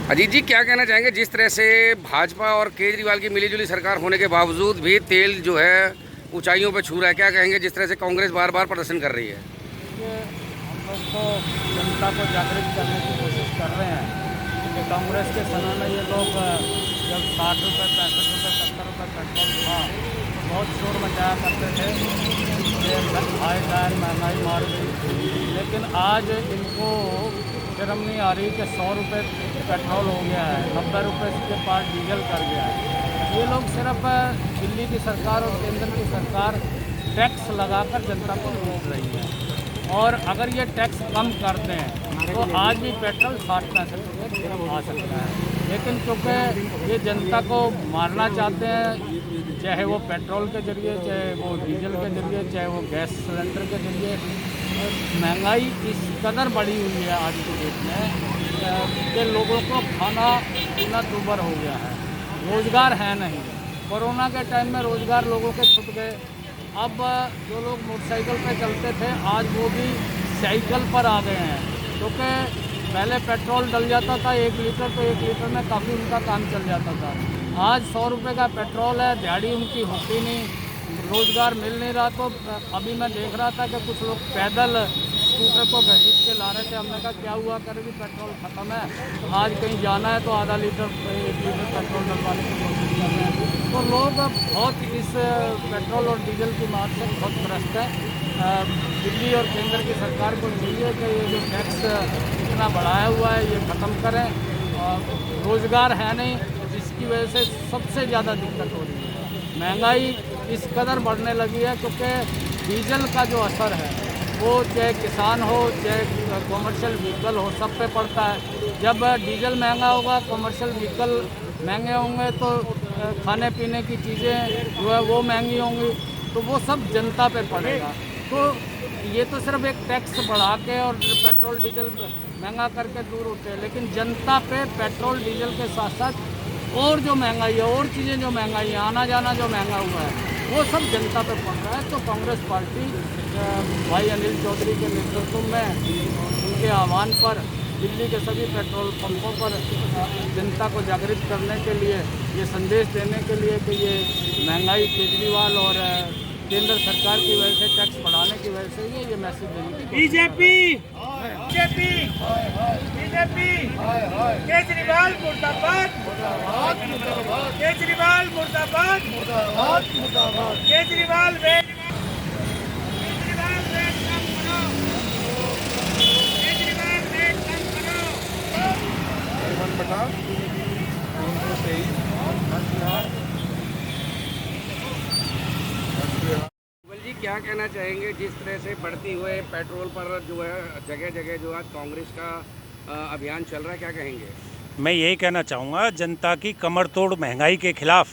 अजीत जी, क्या कहना चाहेंगे जिस तरह से भाजपा और केजरीवाल की मिलीजुली सरकार होने के बावजूद भी तेल जो है ऊंचाइयों पर छू रहा है, क्या कहेंगे जिस तरह से कांग्रेस बार बार प्रदर्शन कर रही है? देखिए, हम लोग तो जनता को जागृत करने की कोशिश कर रहे हैं कि कांग्रेस के समय में ये लोग जब 60 रुपये, 65 रुपये, 70 रुपये पेट्रोल था तो बहुत शोर मचाया करते थे कि भाई जान महंगाई मार गई। लेकिन आज इनको शर्म नहीं आ रही कि 100 रुपये पेट्रोल हो गया है, 90 रुपये के पास डीजल कर गया है। ये लोग सिर्फ दिल्ली की सरकार और केंद्र की सरकार टैक्स लगाकर जनता को लूट रही है। और अगर ये टैक्स कम कर दें तो आज भी पेट्रोल 60 पैसे आ सकता है। लेकिन क्योंकि ये जनता को मारना चाहते हैं, चाहे वो पेट्रोल के जरिए, चाहे वो डीजल के जरिए, चाहे वो गैस सिलेंडर के जरिए, महंगाई इस कदर बढ़ी हुई है आज के डेट में कि लोगों को खाना पीना दुभर हो गया है। रोज़गार है नहीं। कोरोना के टाइम में रोज़गार लोगों के छूट गए। अब जो लोग मोटरसाइकिल पर चलते थे आज वो भी साइकिल पर आ गए हैं, क्योंकि पहले पेट्रोल डल जाता था 1 लीटर, तो 1 लीटर में काफ़ी उनका काम चल जाता था। आज 100 रुपये का पेट्रोल है, दिहाड़ी उनकी होती नहीं, रोज़गार मिल नहीं रहा। तो अभी मैं देख रहा था कि कुछ लोग पैदल स्कूटर को घसीट के ला रहे थे। हमने कहा क्या हुआ करेगी, पेट्रोल ख़त्म है, आज कहीं जाना है तो आधा लीटर 1 लीटर पेट्रोल डलवाने की कोशिश कर रहे हैं। तो लोग बहुत इस पेट्रोल और डीजल की मार से बहुत त्रस्त है। दिल्ली और केंद्र की सरकार को चाहिए कि ये जो टैक्स इतना बढ़ाया हुआ है ये ख़त्म करें। रोज़गार है नहीं, जिसकी वजह से सबसे ज़्यादा दिक्कत हो रही है। महंगाई इस कदर बढ़ने लगी है क्योंकि डीजल का जो असर है वो चाहे किसान हो, चाहे कॉमर्शियल व्हीकल हो, सब पे पड़ता है। जब डीजल महंगा होगा, कॉमर्शियल व्हीकल महंगे होंगे, तो खाने पीने की चीज़ें जो है वो महंगी होंगी, तो वो सब जनता पे पड़ेगा। तो ये तो सिर्फ एक टैक्स बढ़ा के और पेट्रोल डीजल महंगा करके दूर होते हैं, लेकिन जनता पे पेट्रोल डीजल के साथ साथ और जो महंगाई है, और चीज़ें जो महंगाई है, आना जाना जो महंगा हुआ है, वो सब जनता पे पड़ रहा है। तो कांग्रेस पार्टी भाई अनिल चौधरी के नेतृत्व में उनके आह्वान पर दिल्ली के सभी पेट्रोल पंपों पर जनता को जागृत करने के लिए, ये संदेश देने के लिए कि ये महंगाई केजरीवाल और केंद्र सरकार की वजह से, टैक्स बढ़ाने की वजह से ये मैसेज देने की बीजेपी बीजेपी बीजेपी केजरीवाल मुर्दाबाद, केजरीवाल मुर्दाबाद, केजरीवाल जी, क्या कहना चाहेंगे जिस तरह से बढ़ती हुए पेट्रोल पर जो है जगह जगह जो आज कांग्रेस का अभियान चल रहा है, क्या कहेंगे? मैं यही कहना चाहूँगा, जनता की कमर तोड़ महंगाई के खिलाफ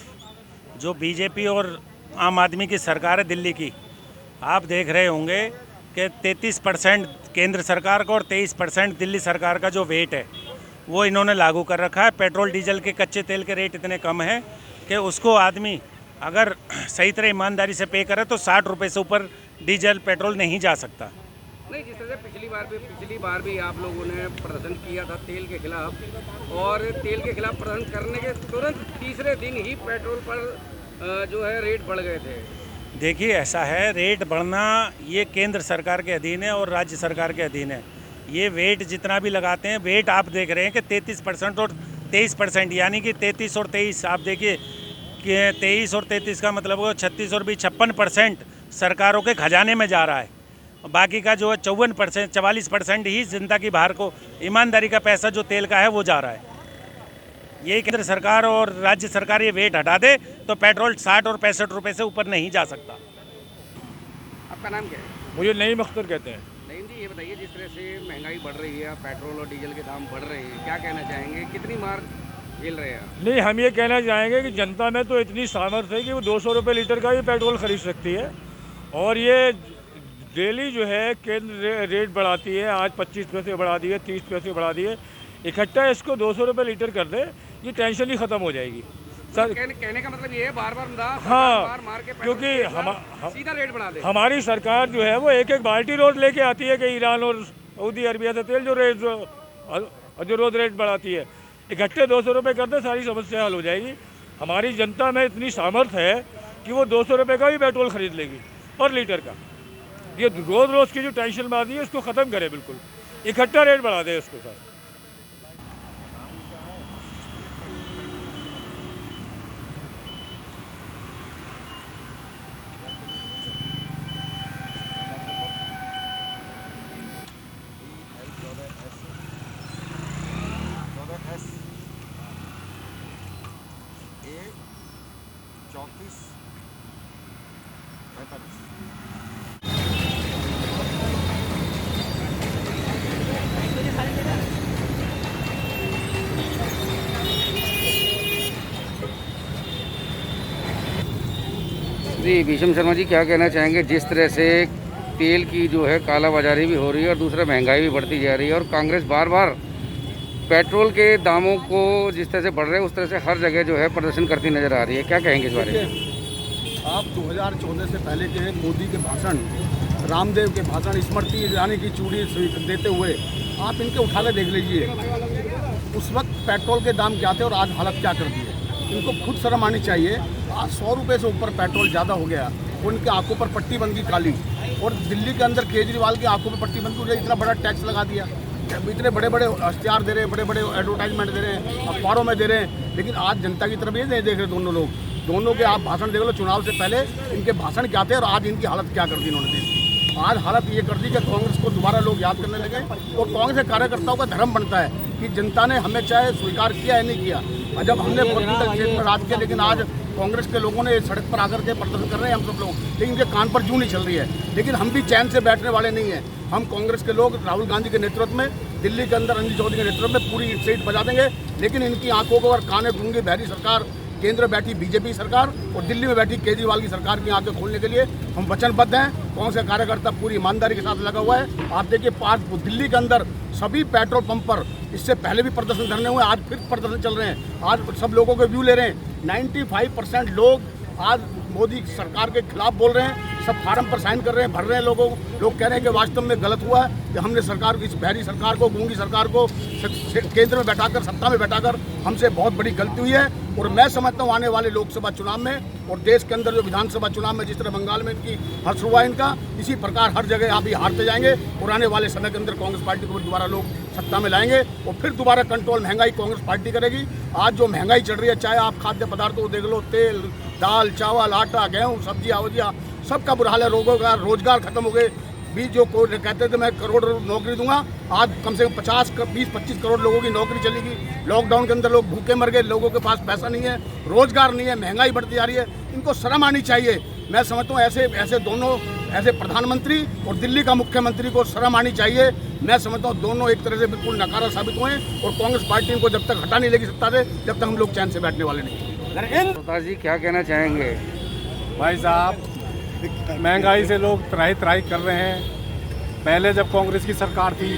जो बीजेपी और आम आदमी की सरकार है दिल्ली की, आप देख रहे होंगे कि 33% केंद्र सरकार का और 23% दिल्ली सरकार का जो वेट है वो इन्होंने लागू कर रखा है। पेट्रोल डीजल के कच्चे तेल के रेट इतने कम हैं कि उसको आदमी अगर सही तरह ईमानदारी से पे करे तो 60 रुपये से ऊपर डीजल पेट्रोल नहीं जा सकता। नहीं, जिस तरह से पिछली बार भी आप लोगों ने प्रदर्शन किया था तेल के खिलाफ, और तेल के खिलाफ प्रदर्शन करने के तुरंत तीसरे दिन ही पेट्रोल पर जो है रेट बढ़ गए थे। देखिए, ऐसा है, रेट बढ़ना ये केंद्र सरकार के अधीन है और राज्य सरकार के अधीन है। ये वेट जितना भी लगाते हैं, वेट आप देख रहे हैं कि 33% और 23%, यानी कि 33 और 23, आप देखिए कि 23 और 33 का मतलब हो 36 और भी 56% सरकारों के खजाने में जा रहा है। बाकी का जो है 54%, 44% ही जनता की बाहर को ईमानदारी का पैसा जो तेल का है वो जा रहा है। ये केंद्र सरकार और राज्य सरकार ये वेट हटा दे तो पेट्रोल 60 और 65 रुपये से ऊपर नहीं जा सकता। आपका नाम क्या है? मुझे नईम अख्तर कहते हैं। नईम जी, ये बताइए, जिस तरह से महंगाई बढ़ रही है, पेट्रोल और डीजल के दाम बढ़ रहे हैं, क्या कहना चाहेंगे, कितनी मार झेल रहे हैं? नहीं, हम ये कहना चाहेंगे कि जनता में तो इतनी सामर्थ्य है कि वो 200 रुपये लीटर का भी पेट्रोल खरीद सकती है। और ये डेली जो है केंद्र रेट बढ़ाती है, आज 25 पैसे बढ़ा दिए, 30 पैसे बढ़ा दिए, इकट्ठा इसको 200 रुपये लीटर कर दे, ये टेंशन ही ख़त्म हो जाएगी। सर, कहने का मतलब ये है बार बार हाँ, मार के क्योंकि सीधा रेट बढ़ा दे। हमारी सरकार जो है वो एक एक बाल्टी रोज लेके आती है कि ईरान और सऊदी अरबिया से तेल जो रोज रेट बढ़ाती है। इकट्ठे 200 रुपये कर दे, सारी समस्या हल हो जाएगी। हमारी जनता में इतनी सामर्थ्य है कि वो 200 रुपये का भी पेट्रोल खरीद लेगी पर लीटर का। ये रोज़ रोज़ की जो टेंशन बात है इसको ख़त्म करे, बिल्कुल इकट्ठा रेट बढ़ा दे उसके साथ। जी भीषम शर्मा जी, क्या कहना चाहेंगे जिस तरह से तेल की जो है कालाबाजारी भी हो रही है और दूसरा महंगाई भी बढ़ती जा रही है और कांग्रेस बार बार पेट्रोल के दामों को जिस तरह से बढ़ रहे हैं उस तरह से हर जगह जो है प्रदर्शन करती नजर आ रही है, क्या कहेंगे इस बारे में? आप 2014 से पहले के मोदी के भाषण, रामदेव के भाषण, स्मृति ईरानी की चूड़ी देते हुए आप इनके उठा के देख लीजिए। उस वक्त पेट्रोल के दाम क्या थे और आज हालत क्या कर दी है। इनको खुद शर्म आनी चाहिए। आज 100 रुपये से ऊपर पेट्रोल ज़्यादा हो गया, उनकी आंखों पर पट्टी बन गई काली। और दिल्ली के अंदर केजरीवाल की आंखों पर पट्टी बन गई, इतना बड़ा टैक्स लगा दिया, इतने बड़े बड़े इश्तिहार दे रहे हैं, बड़े बड़े एडवर्टाइजमेंट दे रहे हैं, अखबारों में दे रहे हैं, लेकिन आज जनता की तरफ ये नहीं देख रहे दोनों लोग। दोनों के आप भाषण देख लो, चुनाव से पहले इनके भाषण क्या थे और आज इनकी हालत क्या कर दी इन्होंने देश की। आज हालत ये कर दी कि कांग्रेस को दोबारा लोग याद करने लगे और कांग्रेस के कार्यकर्ताओं का धर्म बनता है कि जनता ने हमें चाहे स्वीकार किया या नहीं किया। और जब हमने पॉलिटिकल क्षेत्र में राज किया, लेकिन आज कांग्रेस के लोगों ने सड़क पर आकर के प्रदर्शन कर रहे हैं हम सब लोग, लेकिन इनके कान पर जूं नहीं चल रही है। लेकिन हम भी चैन से बैठने वाले नहीं हैं। हम कांग्रेस के लोग राहुल गांधी के नेतृत्व में, दिल्ली के अंदर रणजीत चौधरी के नेतृत्व में पूरी सीट बजा देंगे। लेकिन इनकी आंखों को और काने गूंगी बहरी सरकार, केंद्र में बैठी बीजेपी सरकार और दिल्ली में बैठी केजरीवाल की सरकार की आंखें खोलने के लिए हम वचनबद्ध हैं। कांग्रेस का कार्यकर्ता पूरी ईमानदारी के साथ लगा हुआ है। आप देखिए, दिल्ली के अंदर सभी पेट्रोल पंप पर इससे पहले भी प्रदर्शन करने हुए, आज फिर प्रदर्शन चल रहे हैं। आज सब लोगों के व्यू ले रहे हैं। 95% लोग आज मोदी सरकार के खिलाफ बोल रहे हैं, सब फार्म पर साइन कर रहे हैं, भर रहे हैं। लोग कह रहे हैं कि वास्तव में गलत हुआ है कि हमने सरकार की, इस बहरी सरकार को, गूंगी सरकार को केंद्र में बैठाकर, सत्ता में बैठाकर हमसे बहुत बड़ी गलती हुई है। और मैं समझता हूँ आने वाले लोकसभा चुनाव में और देश के अंदर जो विधानसभा चुनाव में जिस तरह बंगाल में इनकी हर्ष हुआ इनका, इसी प्रकार हर जगह आप ही हारते जाएंगे और आने वाले समय के अंदर कांग्रेस पार्टी को दोबारा लोग सत्ता में लाएंगे और फिर दोबारा कंट्रोल महंगाई कांग्रेस पार्टी करेगी। आज जो महंगाई चल रही है, चाहे आप खाद्य पदार्थों को देख लो, तेल, दाल, चावल, आटा, गेहूँ, सब्जियाँ वजिया, सबका बुरा हाल है। रोजगार खत्म हो गए। बीच जो कहते थे मैं करोड़ नौकरी दूंगा, आज कम से कम 20-25 करोड़ लोगों की नौकरी चलेगी। लॉकडाउन के अंदर लोग भूखे मर गए, लोगों के पास पैसा नहीं है, रोजगार नहीं है, महंगाई बढ़ती जा रही है। इनको शर्म आनी चाहिए। मैं समझता हूँ ऐसे दोनों, ऐसे प्रधानमंत्री और दिल्ली का मुख्यमंत्री को शर्म आनी चाहिए। मैं समझता हूँ दोनों एक तरह से बिल्कुल नकारा साबित हुए और कांग्रेस पार्टी इनको जब तक हटा नहीं लेगी सत्ता से, जब तक हम लोग चैन से बैठने वाले नहीं। प्रताप जी, क्या कहना चाहेंगे? भाई साहब, महंगाई से लोग त्राही कर रहे हैं। पहले जब कांग्रेस की सरकार थी,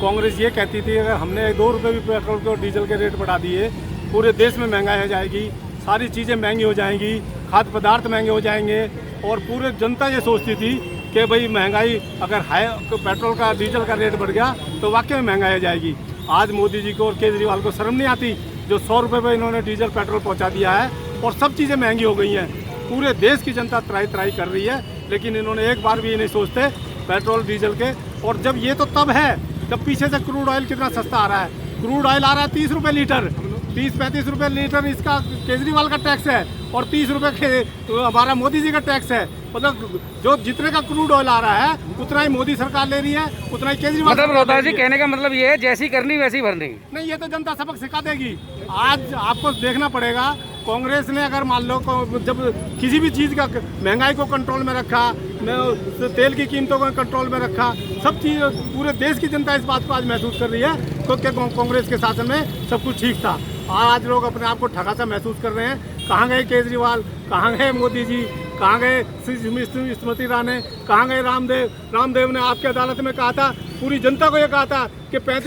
कांग्रेस ये कहती थी अगर हमने 2 रुपये भी पेट्रोल और डीजल के रेट बढ़ा दिए, पूरे देश में महंगाई हो जाएगी, सारी चीज़ें महंगी हो जाएंगी, खाद्य पदार्थ महंगे हो जाएंगे। और पूरे जनता ये सोचती थी कि भाई महंगाई अगर है तो पेट्रोल का, डीजल का रेट बढ़ गया तो वाकई में महंगाई हो जाएगी। आज मोदी जी को और केजरीवाल को शर्म नहीं आती जो 100 रुपये पर इन्होंने डीजल पेट्रोल पहुँचा दिया है और सब चीज़ें महंगी हो गई हैं। पूरे देश की जनता त्राही कर रही है, लेकिन इन्होंने एक बार भी ये नहीं सोचते पेट्रोल डीजल के। और जब ये तो तब है जब पीछे से क्रूड ऑयल कितना सस्ता आ रहा है। क्रूड ऑयल आ रहा है 30 रुपये लीटर, 30-35 रुपये लीटर इसका केजरीवाल का टैक्स है और 30 रुपये हमारा मोदी जी का टैक्स है। मतलब जो जितने का क्रूड ऑयल आ रहा है उतना ही मोदी सरकार ले रही है, उतना ही केजरीवाल। मतलब रोहतास जी, कहने का मतलब ये है जैसी करनी वैसी भरनी नहीं, ये तो जनता सबक सिखा देगी। आज आपको देखना पड़ेगा, कांग्रेस ने अगर मान लो जब किसी भी चीज़ का महंगाई को कंट्रोल में रखा, तेल की कीमतों को कंट्रोल में रखा, सब चीज़, पूरे देश की जनता इस बात को आज महसूस कर रही है तो क्या कांग्रेस के शासन में सब कुछ ठीक था। आज लोग अपने आप को ठगा सा महसूस कर रहे हैं। कहाँ गए केजरीवाल, कहाँ गए मोदी जी, कहाँ गए स्मृति ईरानी, कहाँ गए रामदेव ने आपकी अदालत में कहा था, पूरी जनता को ये कहा था कि 35